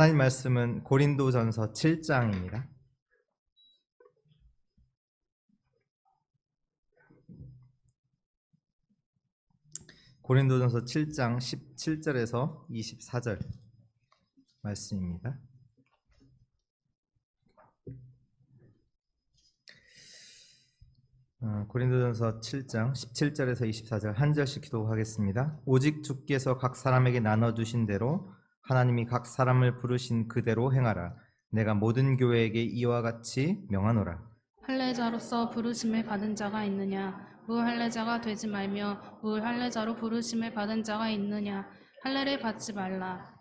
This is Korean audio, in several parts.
하나님 말씀은 고린도전서 7장입니다. 고린도전서 7장 17절에서 24절 말씀입니다. 고린도전서 7장 17절에서 24절 한 절씩 기도하겠습니다. 오직 주께서 각 사람에게 나눠주신 대로 하나님이 각 사람을 부르신 그대로 행하라. 내가 모든 교회에게 이와 같이 명하노라. 할례자로서 부르심을 받은 자가 있느냐? 무할례자가 되지 말며 무할례자로 부르심을 받은 자가 있느냐? 할례를 받지 말라.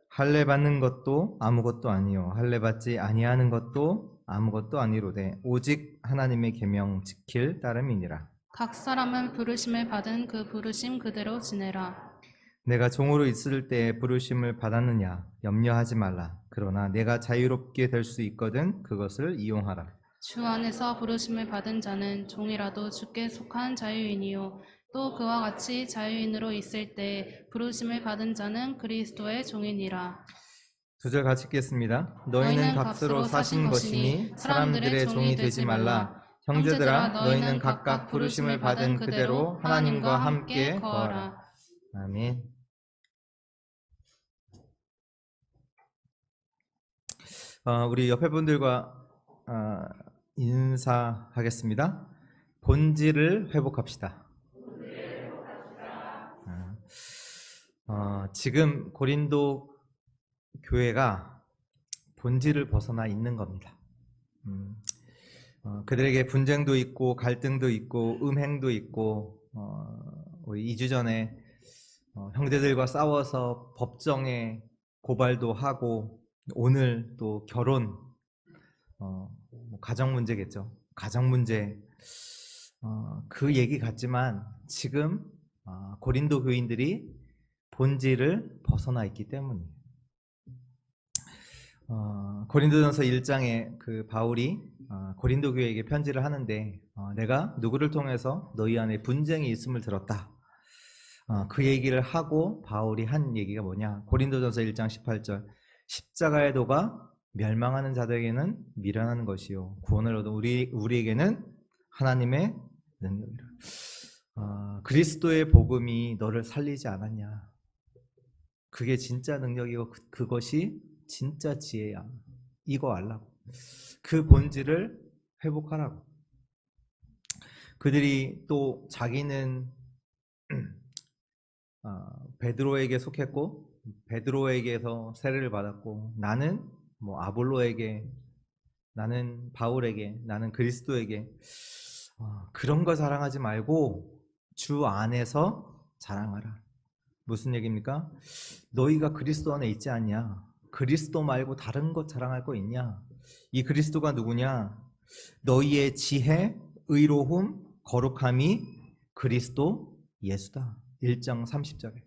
할례 받는 것도 아무것도 아니요 할례 받지 아니하는 것도 아무것도 아니로되 오직 하나님의 계명 지킬 따름이니라. 각 사람은 부르심을 받은 그 부르심 그대로 지내라. 내가 종으로 있을 때에 부르심을 받았느냐 염려하지 말라. 그러나 내가 자유롭게 될 수 있거든 그것을 이용하라. 주 안에서 부르심을 받은 자는 종이라도 주께 속한 자유인이요 또 그와 같이 자유인으로 있을 때 부르심을 받은 자는 그리스도의 종이니라. 두 절 같이 읽겠습니다. 너희는 값으로 사신 것이니 사람들의 종이 되지 말라. 형제들아 너희는 각각 부르심을 받은 그대로 하나님과 함께 거하라. 아멘. 우리 옆에 분들과 인사하겠습니다. 본질을 회복합시다. 지금 고린도 교회가 본질을 벗어나 있는 겁니다. 그들에게 분쟁도 있고 갈등도 있고 음행도 있고 2주 전에 형제들과 싸워서 법정에 고발도 하고 오늘 또 결혼 가정 문제겠죠. 가정 문제 그 얘기 같지만 지금 고린도 교인들이 본질을 벗어나 있기 때문이에요. 고린도전서 1장에 그 바울이 고린도 교회에게 편지를 하는데 내가 누구를 통해서 너희 안에 분쟁이 있음을 들었다. 그 얘기를 하고 바울이 한 얘기가 뭐냐? 고린도전서 1장 18절 십자가의 도가 멸망하는 자들에게는 미련한 것이요 구원을 얻은 우리에게는 하나님의 능력이라. 그리스도의 복음이 너를 살리지 않았냐? 그게 진짜 능력이고 그것이 진짜 지혜야. 이거 알라고. 그 본질을 회복하라고. 그들이 또 자기는 베드로에게 속했고 베드로에게서 세례를 받았고 나는 아볼로에게, 나는 바울에게, 나는 그리스도에게 그런 거 자랑하지 말고 주 안에서 자랑하라. 무슨 얘기입니까? 너희가 그리스도 안에 있지 않냐? 그리스도 말고 다른 것 자랑할 거 있냐? 이 그리스도가 누구냐? 너희의 지혜, 의로움, 거룩함이 그리스도 예수다. 1장 30절에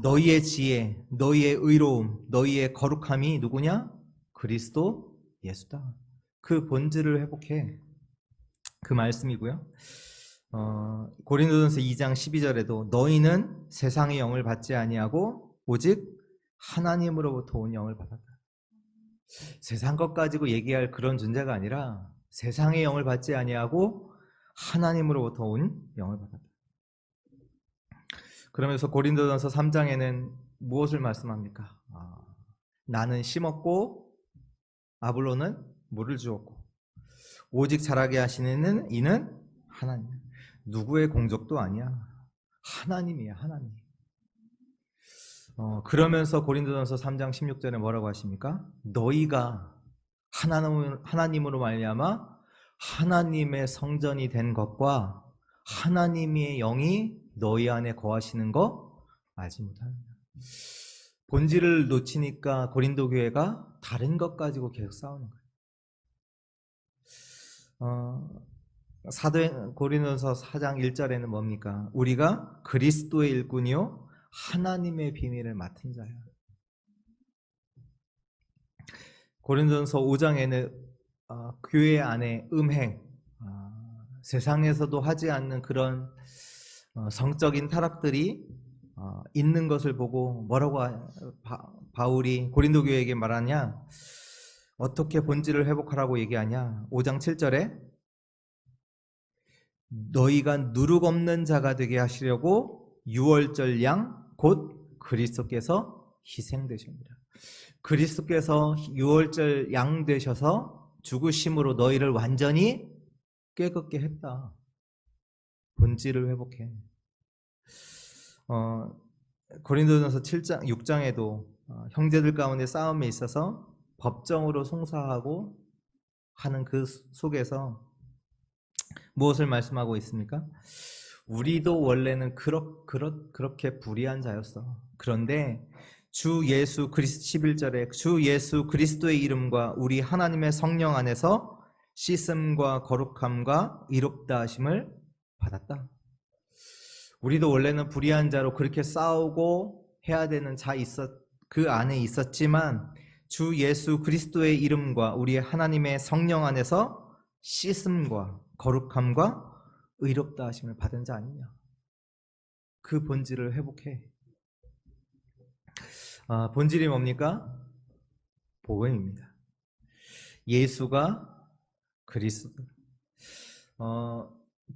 너희의 지혜, 너희의 의로움, 너희의 거룩함이 누구냐? 그리스도 예수다. 그 본질을 회복해. 그 말씀이고요. 고린도전서 2장 12절에도 너희는 세상의 영을 받지 아니하고 오직 하나님으로부터 온 영을 받았다. 세상 것 가지고 얘기할 그런 존재가 아니라 세상의 영을 받지 아니하고 하나님으로부터 온 영을 받았다. 그러면서 고린도전서 3장에는 무엇을 말씀합니까? 나는 심었고 아볼로는 물을 주었고 오직 자라게 하시는 이는 하나님. 누구의 공적도 아니야. 하나님이야, 하나님. 그러면서 고린도전서 3장 16절에 뭐라고 하십니까? 너희가 하나님으로 말미암아 하나님의 성전이 된 것과 하나님의 영이 너희 안에 거하시는 거 알지 못하느냐. 본질을 놓치니까 고린도 교회가 다른 것 가지고 계속 싸우는 거예요. 고린도전서 4장 1절에는 뭡니까? 우리가 그리스도의 일꾼이요 하나님의 비밀을 맡은 자야. 고린도전서 5장에는 교회 안에 음행, 세상에서도 하지 않는 그런 성적인 타락들이 있는 것을 보고 뭐라고 바울이 고린도 교회에게 말하냐? 어떻게 본질을 회복하라고 얘기하냐? 5장 7절에 너희가 누룩 없는 자가 되게 하시려고 유월절 양 곧 그리스도께서 희생되십니다. 그리스도께서 유월절 양 되셔서 죽으심으로 너희를 완전히 깨끗게 했다. 본질을 회복해. 고린도전서 7장, 6장에도 형제들 가운데 싸움에 있어서 법정으로 송사하고 하는 그 속에서 무엇을 말씀하고 있습니까? 우리도 원래는 그렇게 불의한 자였어. 그런데 주 예수 그리스도 11절에 주 예수 그리스도의 이름과 우리 하나님의 성령 안에서 씻음과 거룩함과 의롭다 하심을 받았다. 우리도 원래는 불의한 자로 그렇게 싸우고 해야 되는 그 안에 있었지만 주 예수 그리스도의 이름과 우리 하나님의 성령 안에서 씻음과 거룩함과 의롭다 하심을 받은 자 아니냐. 그 본질을 회복해. 본질이 뭡니까? 복음입니다. 예수가 그리스도.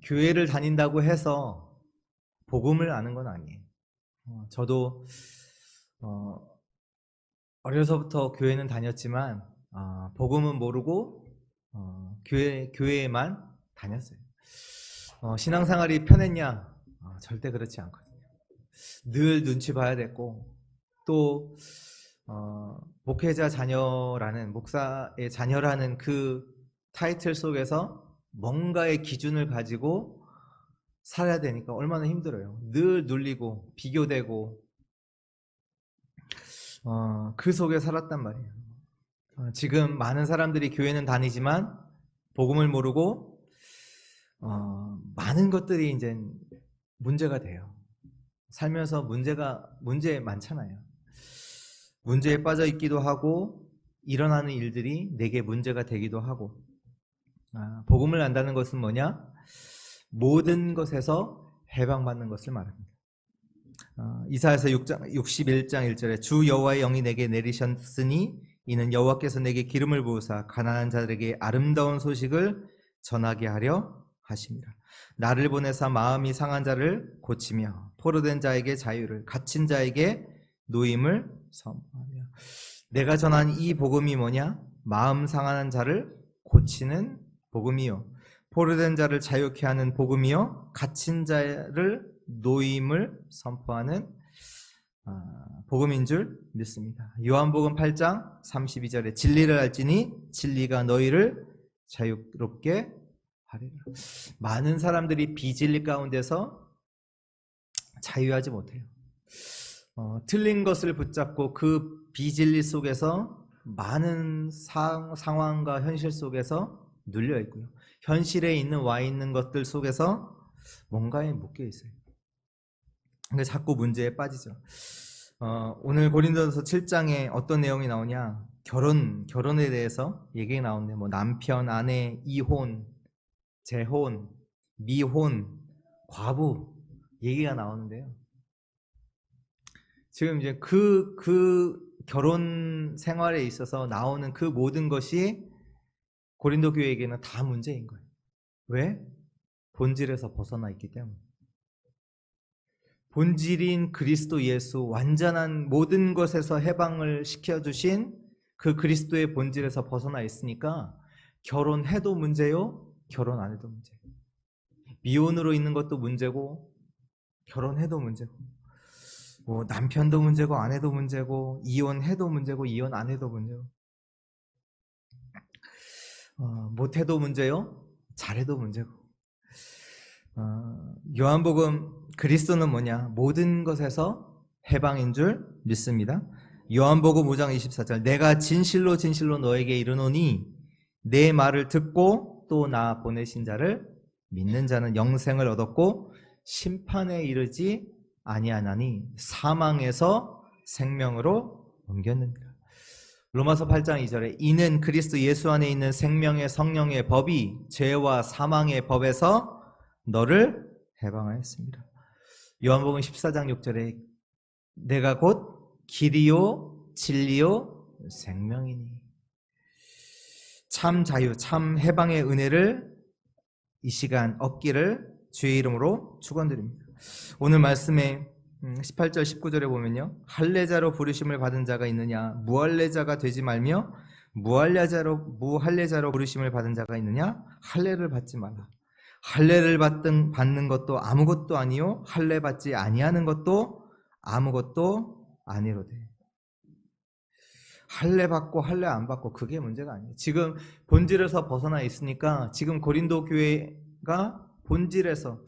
교회를 다닌다고 해서 복음을 아는 건 아니에요. 저도 어려서부터 교회는 다녔지만 복음은 모르고 교회에만 다녔어요. 신앙생활이 편했냐? 절대 그렇지 않거든요. 늘 눈치 봐야 됐고 또 목회자 자녀라는 목사의 자녀라는 그 타이틀 속에서 뭔가의 기준을 가지고 살아야 되니까 얼마나 힘들어요. 늘 눌리고 비교되고 그 속에 살았단 말이에요. 지금 많은 사람들이 교회는 다니지만 복음을 모르고 많은 것들이 이제 문제가 돼요. 살면서 문제 많잖아요. 문제에 빠져 있기도 하고 일어나는 일들이 내게 문제가 되기도 하고 복음을 안다는 것은 뭐냐? 모든 것에서 해방받는 것을 말합니다. 이사야서 61장 1절에 주 여호와의 영이 내게 내리셨으니 이는 여호와께서 내게 기름을 부으사 가난한 자들에게 아름다운 소식을 전하게 하려 하십니다. 나를 보내사 마음이 상한 자를 고치며 포로된 자에게 자유를 갇힌 자에게 노임을 선포하며. 내가 전한 이 복음이 뭐냐? 마음 상한 자를 고치는 복음이요 포로된 자를 자유케 하는 복음이요 갇힌 자를 노임을 선포하는 복음인 줄 믿습니다. 요한복음 8장 32절에 진리를 알지니 진리가 너희를 자유롭게 하리라. 많은 사람들이 비진리 가운데서 자유하지 못해요. 틀린 것을 붙잡고 그 비진리 속에서 많은 상황과 현실 속에서 눌려 있고요. 현실에 와 있는 것들 속에서 뭔가에 묶여 있어요. 근데 자꾸 문제에 빠지죠. 오늘 고린도전서 7장에 어떤 내용이 나오냐? 결혼에 대해서 얘기가 나오는데 뭐 남편, 아내, 이혼, 재혼, 미혼, 과부 얘기가 나오는데요. 지금 이제 그 결혼 생활에 있어서 나오는 그 모든 것이 고린도 교회에게는 다 문제인 거예요. 왜? 본질에서 벗어나 있기 때문에. 본질인 그리스도 예수, 완전한 모든 것에서 해방을 시켜주신 그 그리스도의 본질에서 벗어나 있으니까 결혼해도 문제요, 결혼 안 해도 문제예요. 미혼으로 있는 것도 문제고 결혼해도 문제고 뭐 남편도 문제고 아내도 문제고 이혼해도 문제고 이혼 안 해도 문제고 못해도 문제요, 잘해도 문제고. 요한복음 그리스도는 뭐냐? 모든 것에서 해방인 줄 믿습니다. 요한복음 5장 24절 내가 진실로 진실로 너에게 이르노니 내 말을 듣고 또 나 보내신 자를 믿는 자는 영생을 얻었고 심판에 이르지 아니하나니 사망에서 생명으로 옮겼느니라. 로마서 8장 2절에 이는 그리스도 예수 안에 있는 생명의 성령의 법이 죄와 사망의 법에서 너를 해방하였습니다. 요한복음 14장 6절에 내가 곧 길이요 진리요 생명이니. 참 자유, 참 해방의 은혜를 이 시간 얻기를 주의 이름으로 축원드립니다. 오늘 말씀에 18절 19절에 보면요, 할례자로 부르심을 받은 자가 있느냐, 무할례자가 되지 말며 무할례자로 부르심을 받은 자가 있느냐, 할례를 받지 말라. 할례를 받는 것도 아무것도 아니요, 할례 받지 아니하는 것도 아무것도 아니로되. 할례 받고 할례 안 받고 그게 문제가 아니에요. 지금 본질에서 벗어나 있으니까 지금 고린도 교회가 본질에서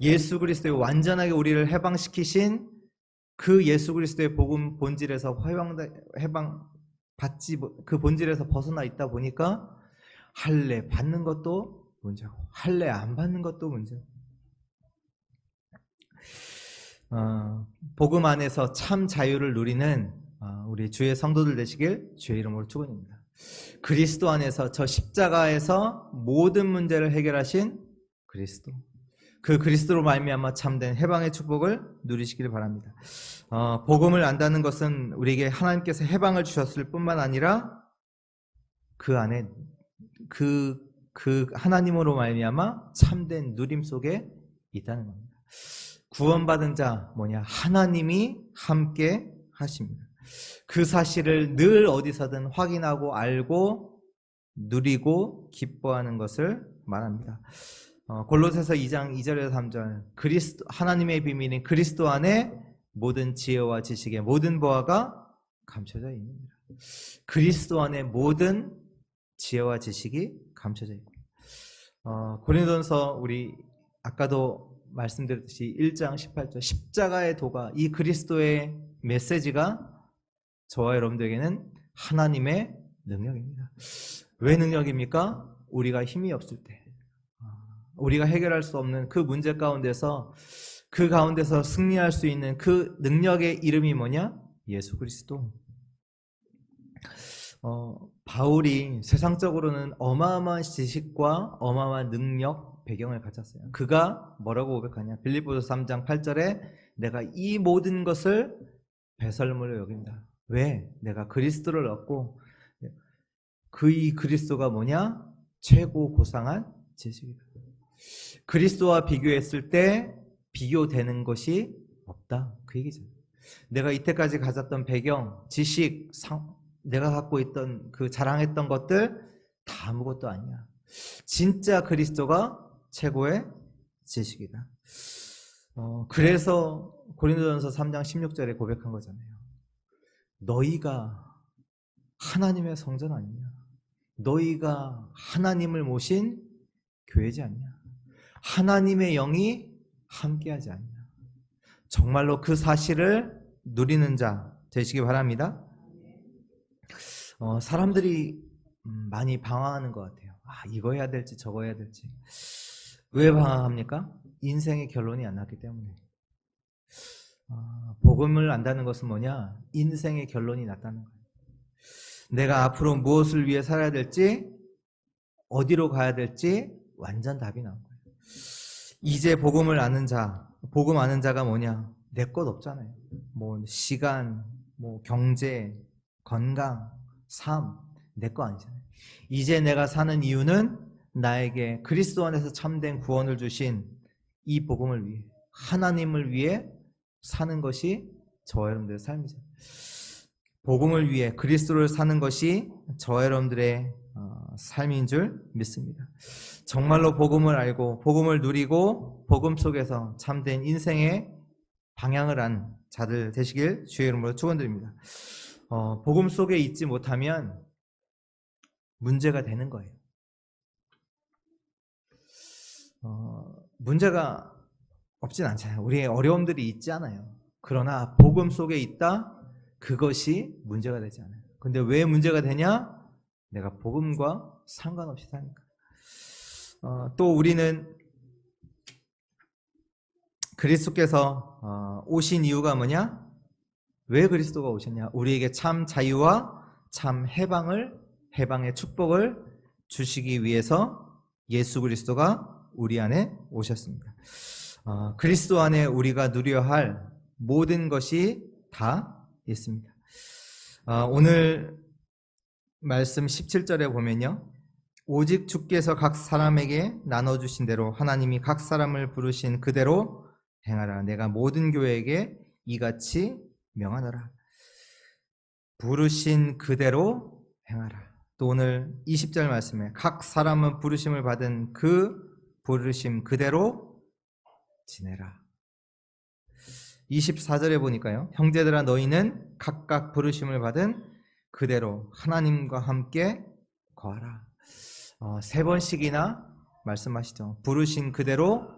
예수 그리스도의 완전하게 우리를 해방시키신 그 예수 그리스도의 복음 본질에서 해방받지, 그 본질에서 벗어나 있다 보니까 할례 받는 것도 문제고 할례 안 받는 것도 문제고. 복음 안에서 참 자유를 누리는 우리 주의 성도들 되시길 주의 이름으로 축원합니다. 그리스도 안에서 저 십자가에서 모든 문제를 해결하신 그리스도, 그 그리스도로 말미암아 참된 해방의 축복을 누리시기를 바랍니다. 복음을 안다는 것은 우리에게 하나님께서 해방을 주셨을 뿐만 아니라 그 안에 그 하나님으로 말미암아 참된 누림 속에 있다는 겁니다. 구원받은 자 뭐냐? 하나님이 함께 하십니다. 그 사실을 늘 어디서든 확인하고 알고 누리고 기뻐하는 것을 말합니다. 골로새서 2장 2절에서 3절, 하나님의 비밀인 그리스도 안에 모든 지혜와 지식의 모든 보화가 감춰져 있습니다. 그리스도 안에 모든 지혜와 지식이 감춰져 있고, 고린도전서 우리 아까도 말씀드렸듯이 1장 18절, 십자가의 도가, 이 그리스도의 메시지가 저와 여러분들에게는 하나님의 능력입니다. 왜 능력입니까? 우리가 힘이 없을 때, 우리가 해결할 수 없는 그 문제 가운데서 승리할 수 있는 그 능력의 이름이 뭐냐? 예수 그리스도. 바울이 세상적으로는 어마어마한 지식과 어마어마한 능력, 배경을 가졌어요. 그가 뭐라고 고백하냐? 빌립보서 3장 8절에 내가 이 모든 것을 배설물로 여긴다. 왜? 내가 그리스도를 얻고, 이 그리스도가 뭐냐? 최고 고상한 지식이다. 그리스도와 비교했을 때 비교되는 것이 없다. 그 얘기죠. 내가 이때까지 가졌던 배경, 지식, 내가 갖고 있던 그 자랑했던 것들 다 아무것도 아니야. 진짜 그리스도가 최고의 지식이다. 그래서 고린도전서 3장 16절에 고백한 거잖아요. 너희가 하나님의 성전 아니냐? 너희가 하나님을 모신 교회지 않냐? 하나님의 영이 함께하지 않냐? 정말로 그 사실을 누리는 자 되시기 바랍니다. 사람들이 많이 방황하는 것 같아요. 이거 해야 될지 저거 해야 될지. 왜 방황합니까? 인생의 결론이 안 났기 때문에. 복음을 안다는 것은 뭐냐? 인생의 결론이 났다는 거예요. 내가 앞으로 무엇을 위해 살아야 될지, 어디로 가야 될지 완전 답이 나온 거예요. 이제 복음 아는 자가 뭐냐? 내 것 없잖아요. 뭐 시간, 뭐 경제, 건강, 삶, 내 거 아니잖아요. 이제 내가 사는 이유는 나에게 그리스도 안에서 참된 구원을 주신 이 복음을 위해, 하나님을 위해 사는 것이 저와 여러분들의 삶이죠. 복음을 위해 그리스도를 사는 것이 저와 여러분들의 삶인 줄 믿습니다. 정말로 복음을 알고 복음을 누리고 복음 속에서 참된 인생의 방향을 안 자들 되시길 주의 이름으로 축원드립니다. 복음 속에 있지 못하면 문제가 되는 거예요. 문제가 없진 않잖아요. 우리의 어려움들이 있지 않아요. 그러나 복음 속에 있다, 그것이 문제가 되지 않아요. 근데 왜 문제가 되냐? 내가 복음과 상관없이 사니까. 또 우리는 그리스도께서 오신 이유가 뭐냐? 왜 그리스도가 오셨냐? 우리에게 참 자유와 참 해방의 축복을 주시기 위해서 예수 그리스도가 우리 안에 오셨습니다. 그리스도 안에 우리가 누려야 할 모든 것이 다 있습니다. 오늘 말씀 17절에 보면요. 오직 주께서 각 사람에게 나눠주신 대로 하나님이 각 사람을 부르신 그대로 행하라. 내가 모든 교회에게 이같이 명하노라. 부르신 그대로 행하라. 또 오늘 20절 말씀에 각 사람은 부르심을 받은 그 부르심 그대로 지내라. 24절에 보니까요. 형제들아 너희는 각각 부르심을 받은 그대로 하나님과 함께 거하라. 3번씩이나 말씀하시죠. 부르신 그대로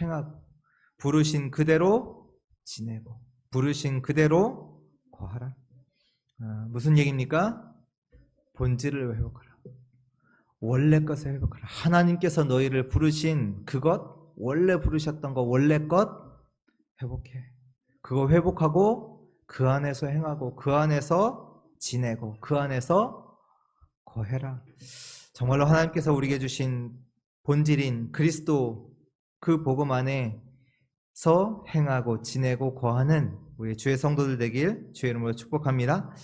행하고 부르신 그대로 지내고 부르신 그대로 거하라. 무슨 얘기입니까? 본질을 회복하라. 원래 것을 회복하라. 하나님께서 너희를 부르신 그것, 원래 부르셨던 것, 원래 것 회복해. 그거 회복하고 그 안에서 행하고 그 안에서 지내고 그 안에서 거해라. 정말로 하나님께서 우리에게 주신 본질인 그리스도 그 복음 안에서 행하고 지내고 거하는 우리 주의 성도들 되길 주의 이름으로 축복합니다.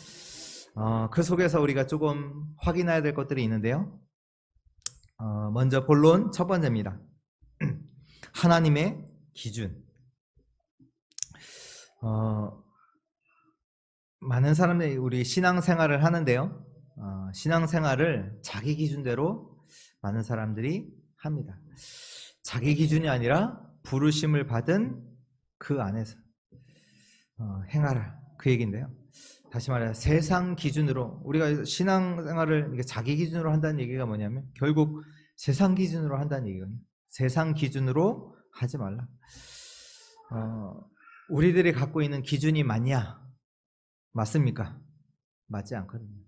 그 속에서 우리가 조금 확인해야 될 것들이 있는데요. 먼저 본론 첫 번째입니다. 하나님의 기준. 많은 사람들이 우리 신앙생활을 하는데요. 신앙생활을 자기 기준대로 많은 사람들이 합니다. 자기 기준이 아니라 부르심을 받은 그 안에서 행하라. 그 얘기인데요. 다시 말해 세상 기준으로 우리가 신앙생활을 자기 기준으로 한다는 얘기가 뭐냐면 결국 세상 기준으로 한다는 얘기거든요. 세상 기준으로 하지 말라. 우리들이 갖고 있는 기준이 맞냐? 맞습니까? 맞지 않거든요.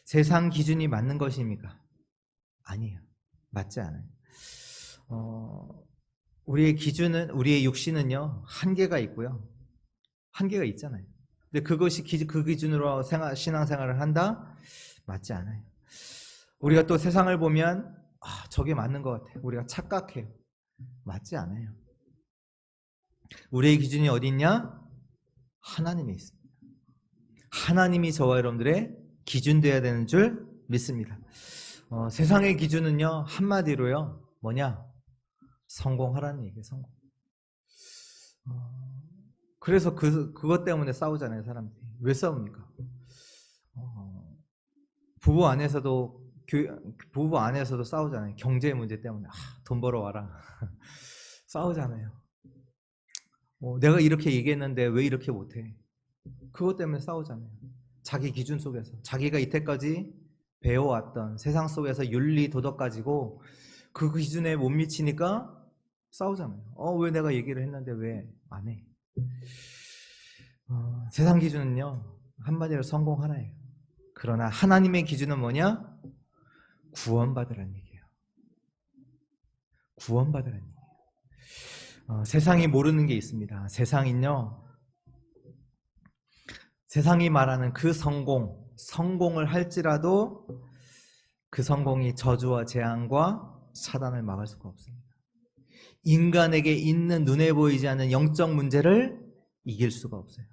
세상 기준이 맞는 것입니까? 아니에요. 맞지 않아요. 우리의 기준은, 우리의 육신은요, 한계가 있고요. 한계가 있잖아요. 근데 그것이 그 기준으로 신앙생활을 한다? 맞지 않아요. 우리가 또 세상을 보면, 저게 맞는 것 같아요. 우리가 착각해요. 맞지 않아요. 우리의 기준이 어디 있냐? 하나님이 있습니다. 하나님이 저와 여러분들의 기준 되어야 되는 줄 믿습니다. 세상의 기준은요, 한마디로요, 뭐냐? 성공하라는 얘기예요, 성공. 그래서 그것 때문에 싸우잖아요, 사람들이. 왜 싸웁니까? 부부 안에서도 싸우잖아요. 경제 문제 때문에. 돈 벌어와라. 싸우잖아요. 내가 이렇게 얘기했는데 왜 이렇게 못해? 그것 때문에 싸우잖아요. 자기 기준 속에서. 자기가 이때까지 배워왔던 세상 속에서 윤리, 도덕 가지고 그 기준에 못 미치니까 싸우잖아요. 왜 내가 얘기를 했는데 왜 안 해? 세상 기준은요, 한마디로 성공하라예요. 그러나 하나님의 기준은 뭐냐? 구원받으라는 얘기예요. 구원받으라는 얘기예요. 세상이 모르는 게 있습니다. 세상이 말하는 그 성공을 할지라도 그 성공이 저주와 재앙과 사단을 막을 수가 없습니다. 인간에게 있는 눈에 보이지 않는 영적 문제를 이길 수가 없어요.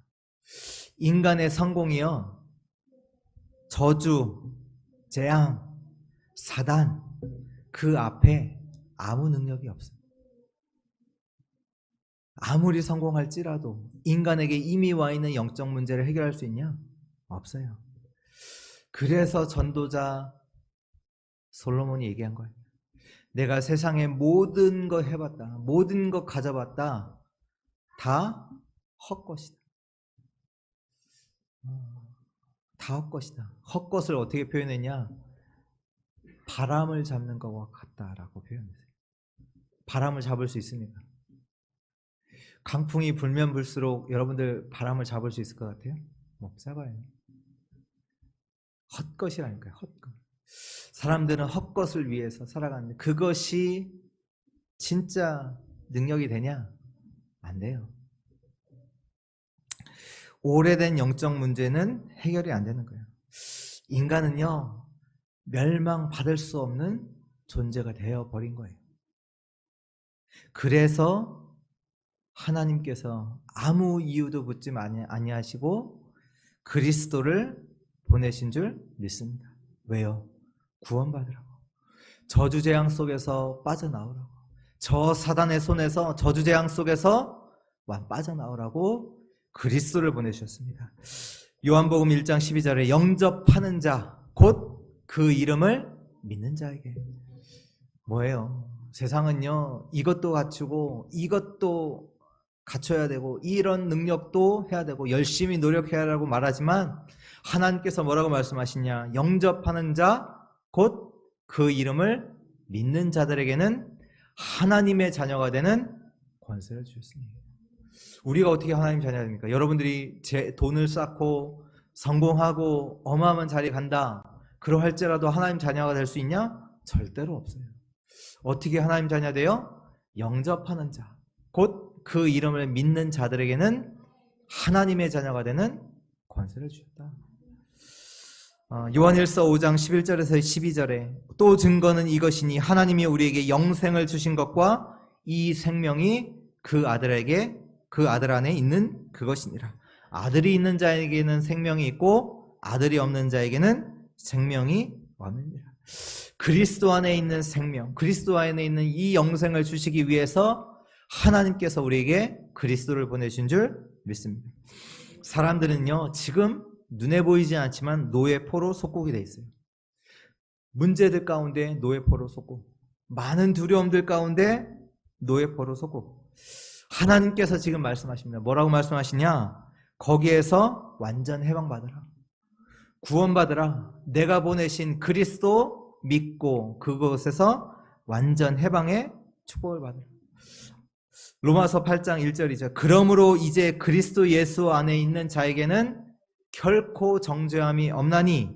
인간의 성공이요, 저주, 재앙, 사단, 그 앞에 아무 능력이 없습니다. 아무리 성공할지라도 인간에게 이미 와 있는 영적 문제를 해결할 수 있냐? 없어요. 그래서 전도자 솔로몬이 얘기한 거예요. 내가 세상에 모든 거 해봤다, 모든 거 가져봤다, 다 헛것이다. 다 헛것이다. 헛것을 어떻게 표현했냐? 바람을 잡는 것과 같다라고 표현했어요. 바람을 잡을 수 있습니까? 강풍이 불면 불수록 여러분들 바람을 잡을 수 있을 것 같아요? 못 잡아요. 헛것이라니까요. 헛것. 사람들은 헛것을 위해서 살아가는데 그것이 진짜 능력이 되냐? 안 돼요. 오래된 영적 문제는 해결이 안 되는 거예요. 인간은요, 멸망받을 수 없는 존재가 되어버린 거예요. 그래서 하나님께서 아무 이유도 묻지 아니하시고 그리스도를 보내신 줄 믿습니다. 왜요? 구원받으라고. 저주재앙 속에서 빠져나오라고. 저 사단의 손에서, 저주재앙 속에서 빠져나오라고 그리스도를 보내주셨습니다. 요한복음 1장 12절에 영접하는 자, 곧 그 이름을 믿는 자에게. 뭐예요? 세상은요, 이것도 갖추고 이것도 갖춰야 되고 이런 능력도 해야 되고 열심히 노력해야 하라고 말하지만 하나님께서 뭐라고 말씀하시냐? 영접하는 자, 곧 그 이름을 믿는 자들에게는 하나님의 자녀가 되는 권세를 주셨습니다. 우리가 어떻게 하나님 자녀가 됩니까? 여러분들이 제 돈을 쌓고 성공하고 어마어마한 자리에 간다, 그러할지라도 하나님 자녀가 될 수 있냐? 절대로 없어요. 어떻게 하나님 자녀 돼요? 영접하는 자, 곧 그 이름을 믿는 자들에게는 하나님의 자녀가 되는 권세를 주셨다. 요한일서 5장 11절에서 12절에 또 증거는 이것이니 하나님이 우리에게 영생을 주신 것과 이 생명이 그 아들 안에 있는 그것이니라. 아들이 있는 자에게는 생명이 있고 아들이 없는 자에게는 생명이 없느니라. 그리스도 안에 있는 생명, 그리스도 안에 있는 이 영생을 주시기 위해서 하나님께서 우리에게 그리스도를 보내신 줄 믿습니다. 사람들은요, 지금 눈에 보이지 않지만 노예포로 속국이 되어 있어요. 문제들 가운데 노예포로 속국, 많은 두려움들 가운데 노예포로 속국. 하나님께서 지금 말씀하십니다. 뭐라고 말씀하시냐? 거기에서 완전 해방받으라, 구원받으라. 내가 보내신 그리스도 믿고 그곳에서 완전 해방의 축복을 받으라. 로마서 8장 1절이죠. 그러므로 이제 그리스도 예수 안에 있는 자에게는 결코 정죄함이 없나니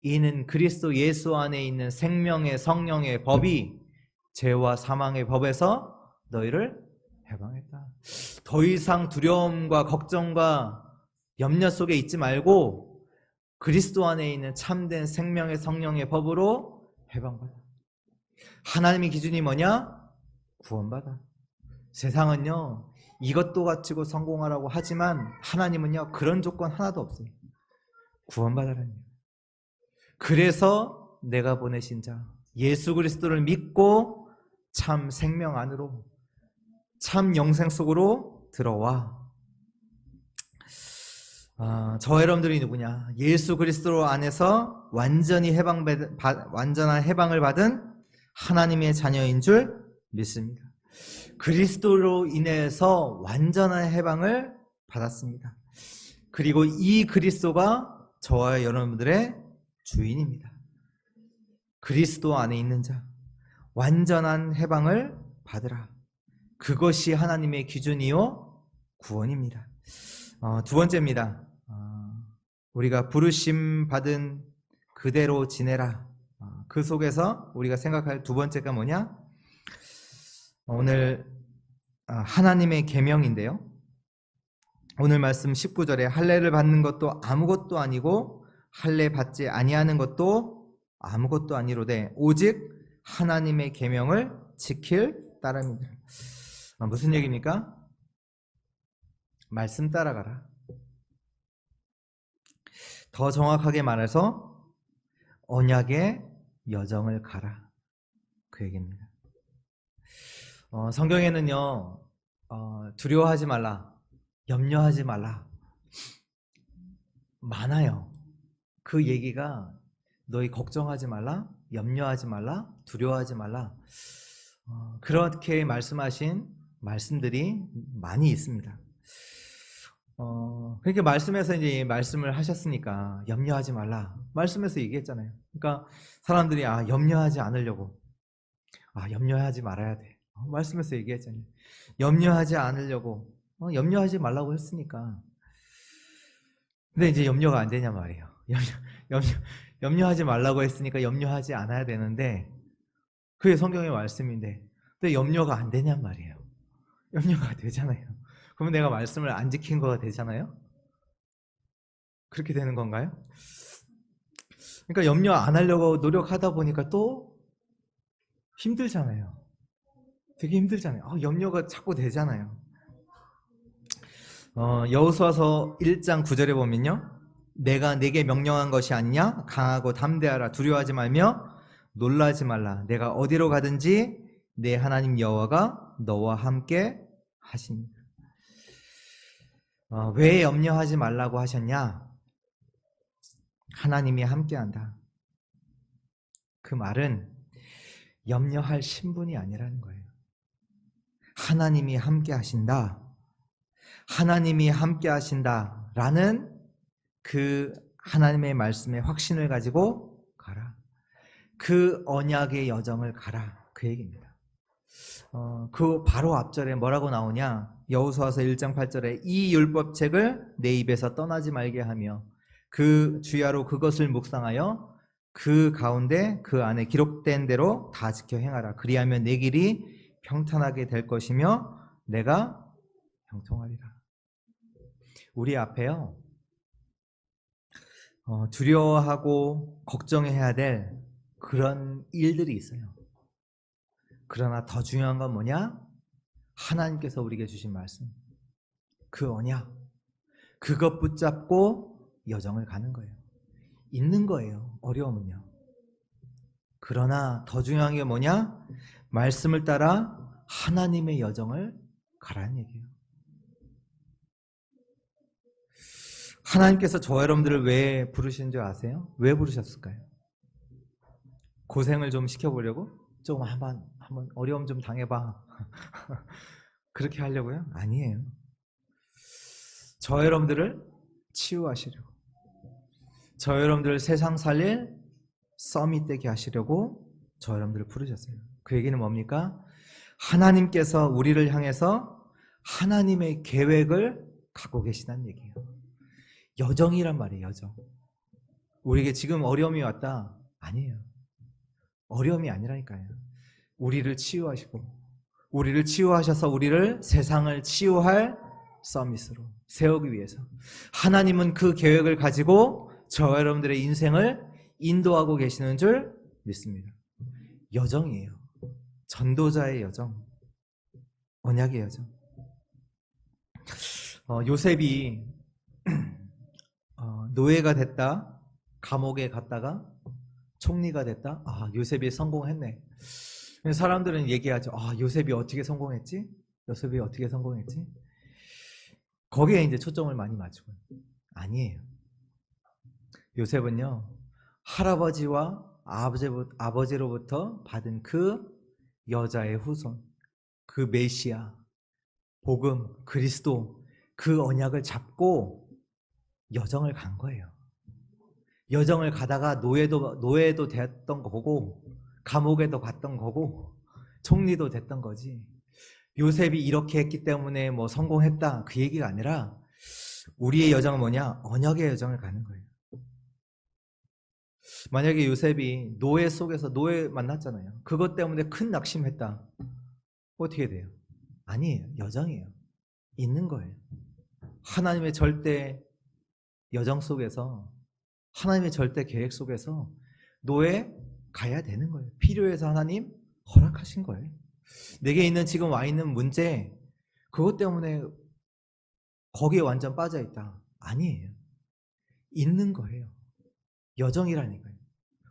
이는 그리스도 예수 안에 있는 생명의 성령의 법이 죄와 사망의 법에서 너희를 해방했다. 더 이상 두려움과 걱정과 염려 속에 있지 말고 그리스도 안에 있는 참된 생명의 성령의 법으로 해방받아. 하나님의 기준이 뭐냐? 구원받아. 세상은요, 이것도 갖추고 성공하라고 하지만 하나님은요, 그런 조건 하나도 없어요. 구원받으라는 거예요. 그래서 내가 보내신 자 예수 그리스도를 믿고 참 생명 안으로, 참 영생 속으로 들어와. 저 여러분들이 누구냐? 예수 그리스도 안에서 완전한 해방을 받은 하나님의 자녀인 줄 믿습니다. 그리스도로 인해서 완전한 해방을 받았습니다. 그리고 이 그리스도가 저와 여러분들의 주인입니다. 그리스도 안에 있는 자, 완전한 해방을 받으라. 그것이 하나님의 기준이요 구원입니다. 두 번째입니다. 우리가 부르심 받은 그대로 지내라. 그 속에서 우리가 생각할 두 번째가 뭐냐? 오늘 하나님의 계명인데요. 오늘 말씀 19절에 할례를 받는 것도 아무것도 아니고 할례 받지 아니하는 것도 아무것도 아니로되 오직 하나님의 계명을 지킬 따름이다. 무슨 얘기입니까? 말씀 따라가라. 더 정확하게 말해서 언약의 여정을 가라. 그 얘기입니다. 성경에는요, 두려워하지 말라, 염려하지 말라 많아요. 그 얘기가 너희 걱정하지 말라, 염려하지 말라, 두려워하지 말라, 그렇게 말씀하신 말씀들이 많이 있습니다. 그렇게 말씀에서 이제 말씀을 하셨으니까 염려하지 말라 말씀에서 얘기했잖아요. 그러니까 사람들이 염려하지 않으려고, 염려하지 말아야 돼 말씀에서 얘기했잖아요. 염려하지 않으려고, 염려하지 말라고 했으니까. 근데 이제 염려가 안 되냐 말이에요. 염려하지 말라고 했으니까 염려하지 않아야 되는데 그게 성경의 말씀인데, 근데 염려가 안 되냔 말이에요. 염려가 되잖아요. 그러면 내가 말씀을 안 지킨 거가 되잖아요. 그렇게 되는 건가요? 그러니까 염려 안 하려고 노력하다 보니까 또 힘들잖아요. 되게 힘들잖아요. 염려가 자꾸 되잖아요. 여호수아서 1장 9절에 보면요. 내가 내게 명령한 것이 아니냐? 강하고 담대하라. 두려워하지 말며 놀라지 말라. 내가 어디로 가든지 내 하나님 여호와가 너와 함께 하시니라. 왜 염려하지 말라고 하셨냐? 하나님이 함께한다. 그 말은 염려할 신분이 아니라는 거예요. 하나님이 함께 하신다. 하나님이 함께 하신다라는 그 하나님의 말씀에 확신을 가지고 가라. 그 언약의 여정을 가라. 그 얘기입니다. 그 바로 앞절에 뭐라고 나오냐? 여호수아서 1장 8절에 이 율법책을 내 입에서 떠나지 말게 하며 그 주야로 그것을 묵상하여 그 가운데 그 안에 기록된 대로 다 지켜 행하라. 그리하면 내 길이 평탄하게 될 것이며 내가 형통하리라. 우리 앞에요, 두려워하고 걱정해야 될 그런 일들이 있어요. 그러나 더 중요한 건 뭐냐? 하나님께서 우리에게 주신 말씀, 그 언약, 그것 붙잡고 여정을 가는 거예요. 있는 거예요, 어려움은요. 그러나 더 중요한 게 뭐냐? 말씀을 따라 하나님의 여정을 가라는 얘기예요. 하나님께서 저 여러분들을 왜 부르신 줄 아세요? 왜 부르셨을까요? 고생을 좀 시켜보려고? 조금 한번 어려움 좀 당해봐. 그렇게 하려고요? 아니에요. 저 여러분들을 치유하시려고, 저 여러분들을 세상 살릴 썸이 되게 하시려고 저 여러분들을 부르셨어요. 그 얘기는 뭡니까? 하나님께서 우리를 향해서 하나님의 계획을 갖고 계시다는 얘기예요. 여정이란 말이에요. 여정. 우리에게 지금 어려움이 왔다? 아니에요. 어려움이 아니라니까요. 우리를 치유하시고, 우리를 치유하셔서 우리를 세상을 치유할 서밋으로 세우기 위해서 하나님은 그 계획을 가지고 저 여러분들의 인생을 인도하고 계시는 줄 믿습니다. 여정이에요. 전도자의 여정, 언약의 여정. 요셉이 노예가 됐다, 감옥에 갔다가 총리가 됐다. 요셉이 성공했네. 사람들은 얘기하죠. 요셉이 어떻게 성공했지? 요셉이 어떻게 성공했지? 거기에 이제 초점을 많이 맞추고. 아니에요. 요셉은요, 할아버지와 아버지로부터 받은 그 여자의 후손, 그 메시아, 복음, 그리스도, 그 언약을 잡고 여정을 간 거예요. 여정을 가다가 노예도 됐던 거고, 감옥에도 갔던 거고, 총리도 됐던 거지. 요셉이 이렇게 했기 때문에 뭐 성공했다, 그 얘기가 아니라 우리의 여정은 뭐냐? 언약의 여정을 가는 거예요. 만약에 요셉이 노예 속에서 노예 만났잖아요. 그것 때문에 큰 낙심했다. 어떻게 돼요? 아니에요. 여정이에요. 있는 거예요. 하나님의 절대 여정 속에서, 하나님의 절대 계획 속에서 노예 가야 되는 거예요. 필요해서 하나님 허락하신 거예요. 내게 있는 지금 와 있는 문제, 그것 때문에 거기에 완전 빠져 있다. 아니에요. 있는 거예요. 여정이라니까요.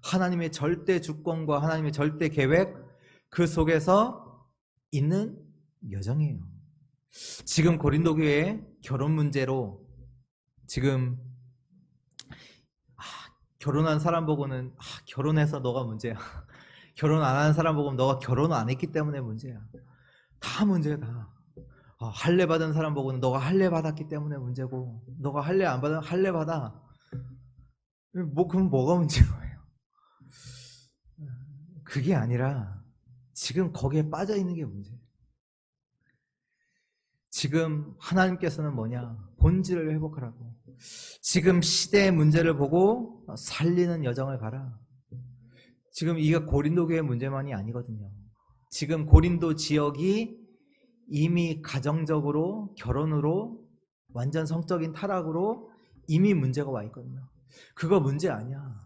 하나님의 절대 주권과 하나님의 절대 계획, 그 속에서 있는 여정이에요. 지금 고린도 교회의 결혼 문제로 지금 결혼한 사람 보고는 결혼해서 너가 문제야. 결혼 안 하는 사람 보고 너가 결혼 안 했기 때문에 문제야. 다 문제야, 다. 할례 받은 사람 보고는 너가 할례 받았기 때문에 문제고, 너가 할례 안 받으면 할례 받아. 그럼 뭐가 문제인 거예요? 그게 아니라 지금 거기에 빠져 있는 게 문제예요. 지금 하나님께서는 뭐냐? 본질을 회복하라고. 지금 시대의 문제를 보고 살리는 여정을 가라. 지금 이게 고린도 교회 문제만이 아니거든요. 지금 고린도 지역이 이미 가정적으로, 결혼으로, 완전 성적인 타락으로 이미 문제가 와 있거든요. 그거 문제 아니야.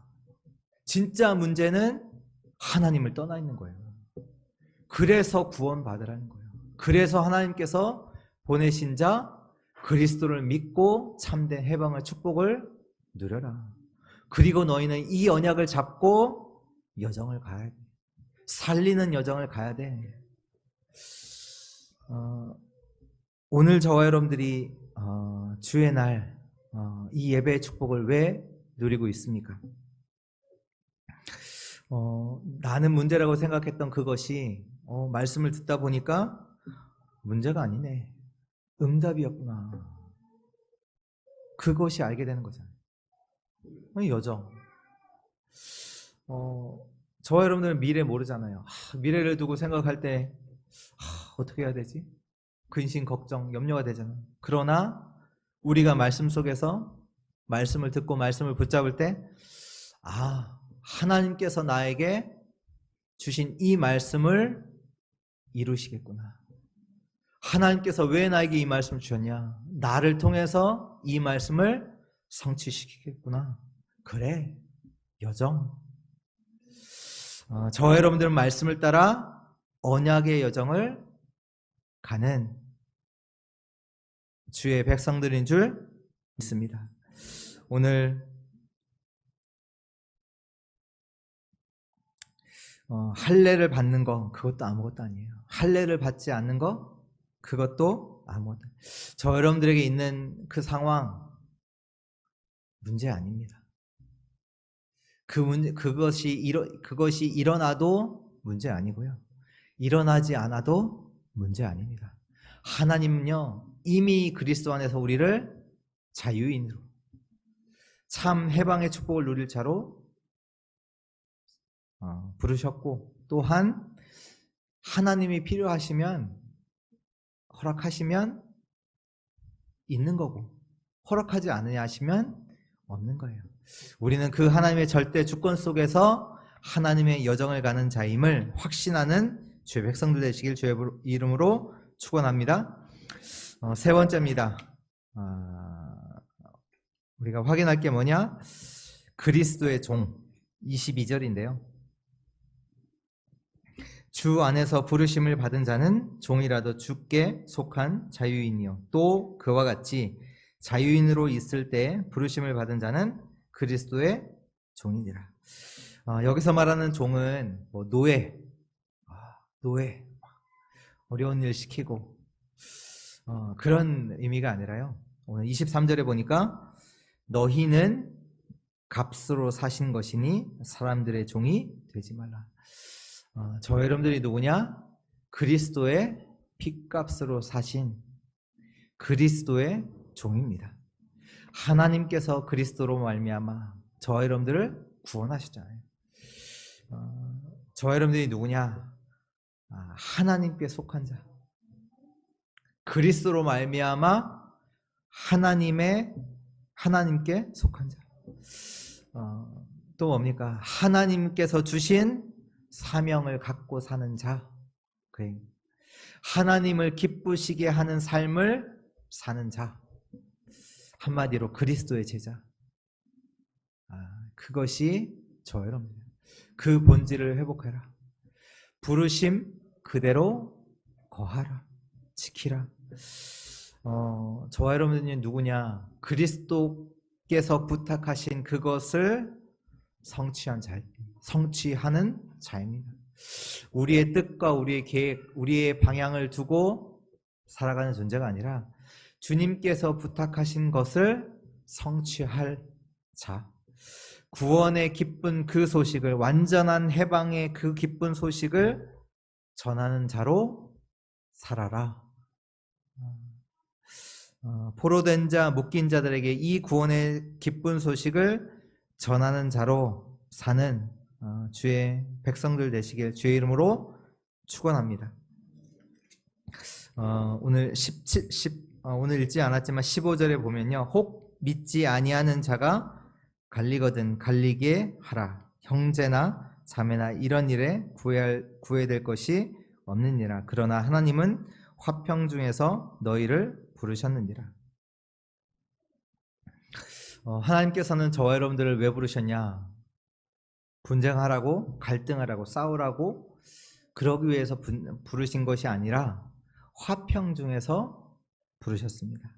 진짜 문제는 하나님을 떠나 있는 거예요. 그래서 구원 받으라는 거예요. 그래서 하나님께서 보내신 자, 그리스도를 믿고 참된 해방의 축복을 누려라. 그리고 너희는 이 언약을 잡고 여정을 가야 돼. 살리는 여정을 가야 돼. 오늘 저와 여러분들이 주의 날 이 예배의 축복을 왜 누리고 있습니까? 나는 문제라고 생각했던 그것이 말씀을 듣다 보니까 문제가 아니네. 응답이었구나. 그것이 알게 되는 거잖아요. 여정. 저와 여러분들은 미래 모르잖아요. 미래를 두고 생각할 때 어떻게 해야 되지? 근심, 걱정, 염려가 되잖아요. 그러나 우리가 말씀 속에서 말씀을 듣고 말씀을 붙잡을 때 하나님께서 나에게 주신 이 말씀을 이루시겠구나. 하나님께서 왜 나에게 이 말씀을 주셨냐? 나를 통해서 이 말씀을 성취시키겠구나. 그래, 여정. 저와 여러분들은 말씀을 따라 언약의 여정을 가는 주의 백성들인 줄 믿습니다. 오늘 할례를 받는 거 그것도 아무것도 아니에요. 할례를 받지 않는 거 그것도 아무것도. 저 여러분들에게 있는 그 상황 문제 아닙니다. 그것이 일어나도 문제 아니고요. 일어나지 않아도 문제 아닙니다. 하나님은요 이미 그리스도 안에서 우리를 자유인으로 참 해방의 축복을 누릴 자로 부르셨고, 또한 하나님이 필요하시면 허락하시면 있는 거고, 허락하지 않으냐 하시면 없는 거예요. 우리는 그 하나님의 절대 주권 속에서 하나님의 여정을 가는 자임을 확신하는 주의 백성들 되시길 주의 이름으로 축원합니다. 세 번째입니다. 우리가 확인할 게 뭐냐? 그리스도의 종 22절인데요. 주 안에서 부르심을 받은 자는 종이라도 주께 속한 자유인이요 또 그와 같이 자유인으로 있을 때 부르심을 받은 자는 그리스도의 종이니라. 여기서 말하는 종은 노예, 어려운 일 시키고 그런 의미가 아니라요. 오늘 23절에 보니까 너희는 값으로 사신 것이니 사람들의 종이 되지 말라. 저 여러분들이 누구냐? 그리스도의 핏값으로 사신 그리스도의 종입니다. 하나님께서 그리스도로 말미암아 저 여러분들을 구원하셨잖아요. 저 여러분들이 누구냐? 하나님께 속한 자. 그리스도로 말미암아 하나님께 속한 자. 또 뭡니까? 하나님께서 주신 사명을 갖고 사는 자. 하나님을 기쁘시게 하는 삶을 사는 자. 한마디로 그리스도의 제자. 그것이 저 여러분. 그 본질을 회복해라. 부르심 그대로 거하라. 지키라. 저와 여러분들이 누구냐? 그리스도께서 부탁하신 그것을 성취하는 자입니다. 우리의 뜻과 우리의 계획, 우리의 방향을 두고 살아가는 존재가 아니라 주님께서 부탁하신 것을 성취할 자. 구원의 기쁜 그 소식을, 완전한 해방의 그 기쁜 소식을 전하는 자로 살아라. 포로된 자, 묶인 자들에게 이 구원의 기쁜 소식을 전하는 자로 사는 주의 백성들 되시길 주의 이름으로 축원합니다. 오늘 오늘 읽지 않았지만 15절에 보면요, 혹 믿지 아니하는 자가 갈리거든 갈리게 하라. 형제나 자매나 이런 일에 구애될 것이 없느니라. 그러나 하나님은 화평 중에서 너희를 부르셨느니라. 하나님께서는 저와 여러분들을 왜 부르셨냐? 분쟁하라고, 갈등하라고, 싸우라고 그러기 위해서 부르신 것이 아니라 화평 중에서 부르셨습니다.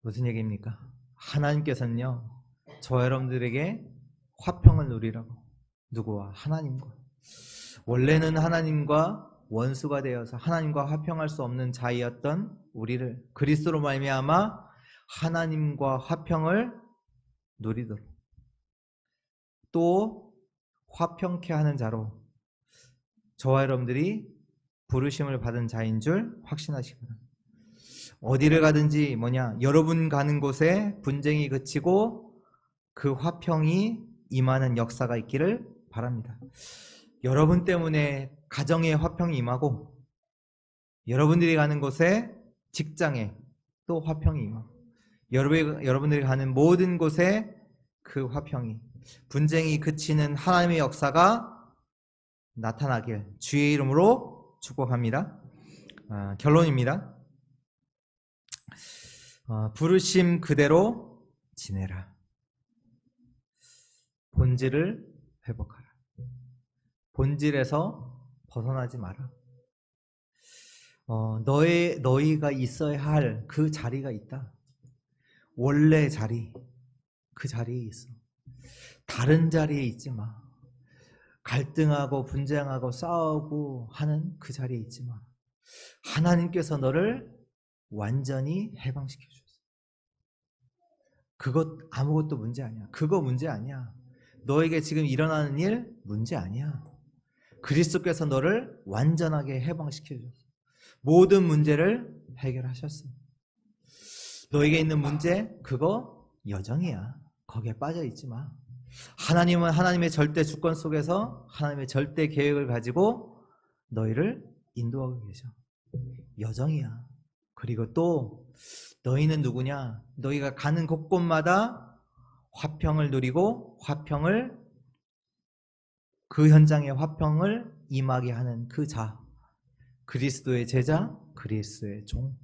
무슨 얘기입니까? 하나님께서는요, 저와 여러분들에게 화평을 누리라고. 누구와? 하나님과. 원래는 하나님과 원수가 되어서 하나님과 화평할 수 없는 자이었던 우리를 그리스도로 말미암아 하나님과 화평을 누리도록, 또 화평케 하는 자로 저와 여러분들이 부르심을 받은 자인 줄 확신하시기 바랍니다. 어디를 가든지 여러분 가는 곳에 분쟁이 그치고 그 화평이 임하는 역사가 있기를 바랍니다. 여러분 때문에 가정에 화평이 임하고, 여러분들이 가는 곳에, 직장에 또 화평이 임하고, 여러분들이 가는 모든 곳에 그 화평이, 분쟁이 그치는 하나님의 역사가 나타나길 주의 이름으로 축복합니다. 결론입니다. 부르심 그대로 지내라. 본질을 회복하라. 본질에서 벗어나지 마라. 너희가 있어야 할 그 자리가 있다. 원래 자리, 그 자리에 있어. 다른 자리에 있지 마. 갈등하고 분쟁하고 싸우고 하는 그 자리에 있지 마. 하나님께서 너를 완전히 해방시켜 주셨어. 그것 아무것도 문제 아니야. 그거 문제 아니야. 너에게 지금 일어나는 일 문제 아니야. 그리스도께서 너를 완전하게 해방시켜 주셨어. 모든 문제를 해결하셨어. 너에게 있는 문제, 그거 여정이야. 거기에 빠져 있지 마. 하나님은 하나님의 절대 주권 속에서 하나님의 절대 계획을 가지고 너희를 인도하고 계셔. 여정이야. 그리고 또 너희는 누구냐? 너희가 가는 곳곳마다 화평을 누리고 그 현장에 화평을 임하게 하는 그 자, 그리스도의 제자, 그리스도의 종.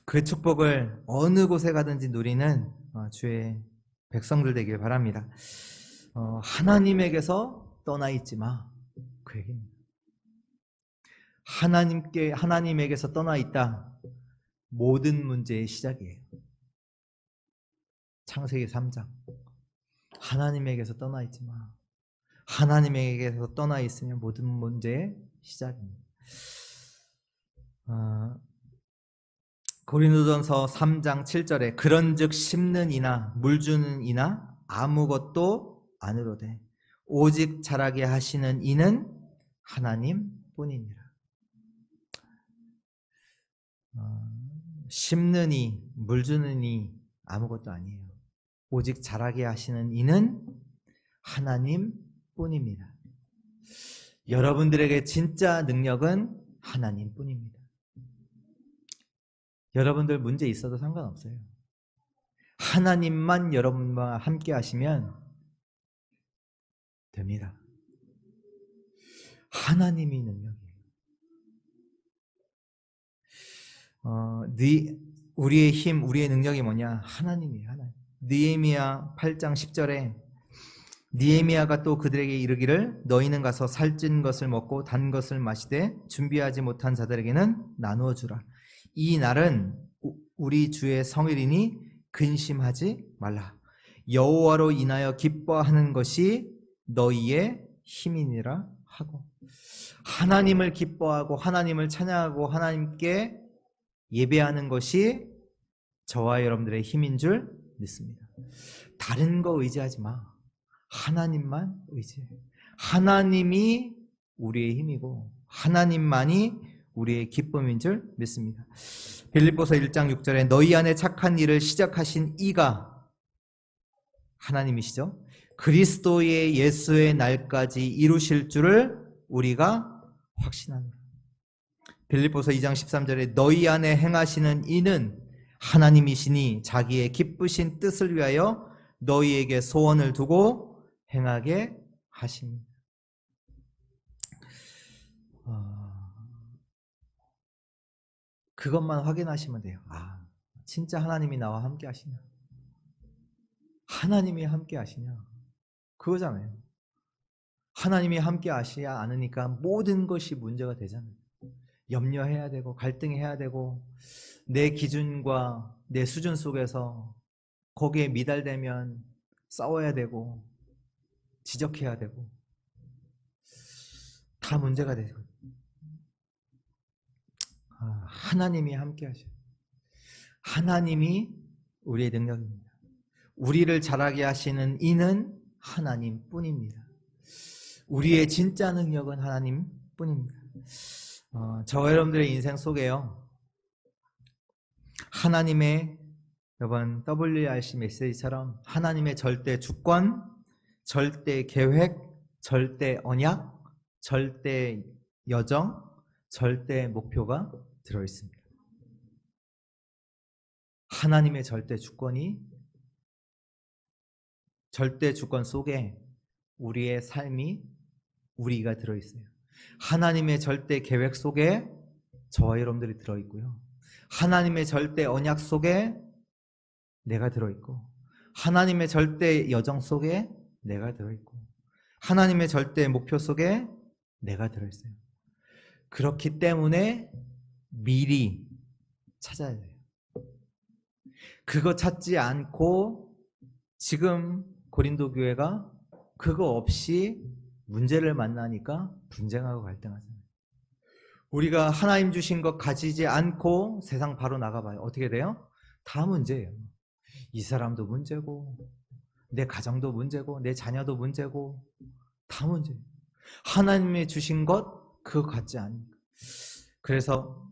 그 축복을 어느 곳에 가든지 누리는 주의 백성들 되길 바랍니다. 하나님에게서 떠나 있지 마. 그 얘기입니다. 하나님에게서 떠나 있다. 모든 문제의 시작이에요. 창세기 3장. 하나님에게서 떠나 있지 마. 하나님에게서 떠나 있으면 모든 문제의 시작입니다. 고린도전서 3장 7절에 그런즉 심는 이나 물 주는 이나 아무것도 아니로되 오직 자라게 하시는 이는 하나님뿐이니라. 심는 이, 물 주는 이 아무것도 아니에요. 오직 자라게 하시는 이는 하나님뿐입니다. 여러분들에게 진짜 능력은 하나님뿐입니다. 여러분들 문제 있어도 상관없어요. 하나님만 여러분과 함께 하시면 됩니다. 하나님이 능력이에요. 우리의 힘, 우리의 능력이 뭐냐? 하나님이에요. 하나님. 느헤미야 8장 10절에 느헤미야가 또 그들에게 이르기를 너희는 가서 살찐 것을 먹고 단 것을 마시되 준비하지 못한 자들에게는 나누어 주라. 이 날은 우리 주의 성일이니 근심하지 말라. 여호와로 인하여 기뻐하는 것이 너희의 힘이니라 하고, 하나님을 기뻐하고 하나님을 찬양하고 하나님께 예배하는 것이 저와 여러분들의 힘인 줄 믿습니다. 다른 거 의지하지 마. 하나님만 의지해. 하나님이 우리의 힘이고 하나님만이 우리의 기쁨인 줄 믿습니다. 빌립보서 1장 6절에 너희 안에 착한 일을 시작하신 이가 하나님이시죠. 그리스도의 예수의 날까지 이루실 줄을 우리가 확신합니다. 빌립보서 2장 13절에 너희 안에 행하시는 이는 하나님이시니 자기의 기쁘신 뜻을 위하여 너희에게 소원을 두고 행하게 하십니다. 그것만 확인하시면 돼요. 진짜 하나님이 나와 함께 하시냐? 하나님이 함께 하시냐? 그거잖아요. 하나님이 함께 하시지 않으니까 모든 것이 문제가 되잖아요. 염려해야 되고 갈등해야 되고 내 기준과 내 수준 속에서 거기에 미달되면 싸워야 되고 지적해야 되고 다 문제가 되고, 하나님이 함께 하셔요. 하나님이 우리의 능력입니다. 우리를 자라게 하시는 이는 하나님뿐입니다. 우리의 진짜 능력은 하나님뿐입니다. 저와 여러분들의 인생 속에요, 하나님의 이번 WRC 메시지처럼 하나님의 절대 주권, 절대 계획, 절대 언약, 절대 여정, 절대 목표가 들어있습니다. 하나님의 절대 주권이, 절대 주권 속에 우리의 삶이, 우리가 들어있어요. 하나님의 절대 계획 속에 저와 여러분들이 들어있고요. 하나님의 절대 언약 속에 내가 들어있고, 하나님의 절대 여정 속에 내가 들어있고, 하나님의 절대 목표 속에 내가 들어있어요. 그렇기 때문에 미리 찾아야 돼요. 그거 찾지 않고 지금 고린도 교회가 그거 없이 문제를 만나니까 분쟁하고 갈등하잖아요. 우리가 하나님 주신 것 가지지 않고 세상 바로 나가봐요. 어떻게 돼요? 다 문제예요. 이 사람도 문제고, 내 가정도 문제고, 내 자녀도 문제고, 다 문제예요. 하나님이 주신 것 그거 갖지 않으니까. 그래서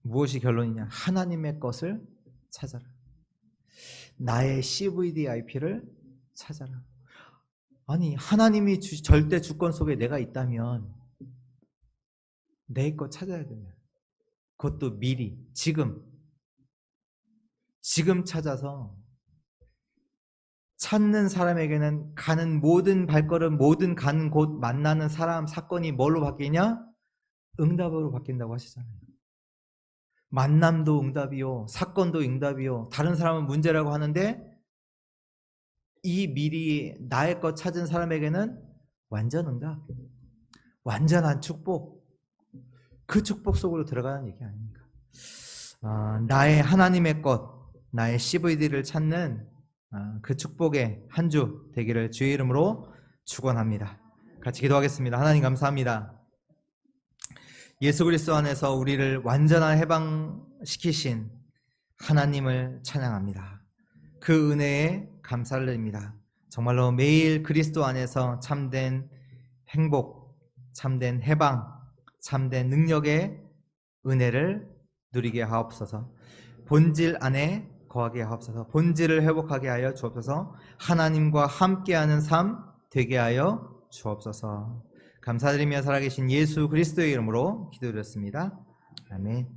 무엇이 결론이냐? 하나님의 것을 찾아라. 나의 CVDIP를 찾아라. 아니, 하나님이 절대 주권 속에 내가 있다면 내 것 찾아야 되냐? 그것도 미리, 지금 찾아서, 찾는 사람에게는 가는 모든 발걸음, 모든 가는 곳, 만나는 사람, 사건이 뭘로 바뀌냐? 응답으로 바뀐다고 하시잖아요. 만남도 응답이요, 사건도 응답이요, 다른 사람은 문제라고 하는데 이 미리 나의 것 찾은 사람에게는 완전 응답, 완전한 축복, 그 축복 속으로 들어가는 얘기 아닙니까? 나의 하나님의 것, 나의 CVD를 찾는 그 축복의 한 주 되기를 주의 이름으로 축원합니다. 같이 기도하겠습니다. 하나님 감사합니다. 예수 그리스도 안에서 우리를 완전한 해방시키신 하나님을 찬양합니다. 그 은혜에 감사를 드립니다. 정말로 매일 그리스도 안에서 참된 행복, 참된 해방, 참된 능력의 은혜를 누리게 하옵소서. 본질 안에 거하게 하옵소서. 본질을 회복하게 하여 주옵소서. 하나님과 함께하는 삶 되게 하여 주옵소서. 감사드리며 살아계신 예수 그리스도의 이름으로 기도드렸습니다. 아멘.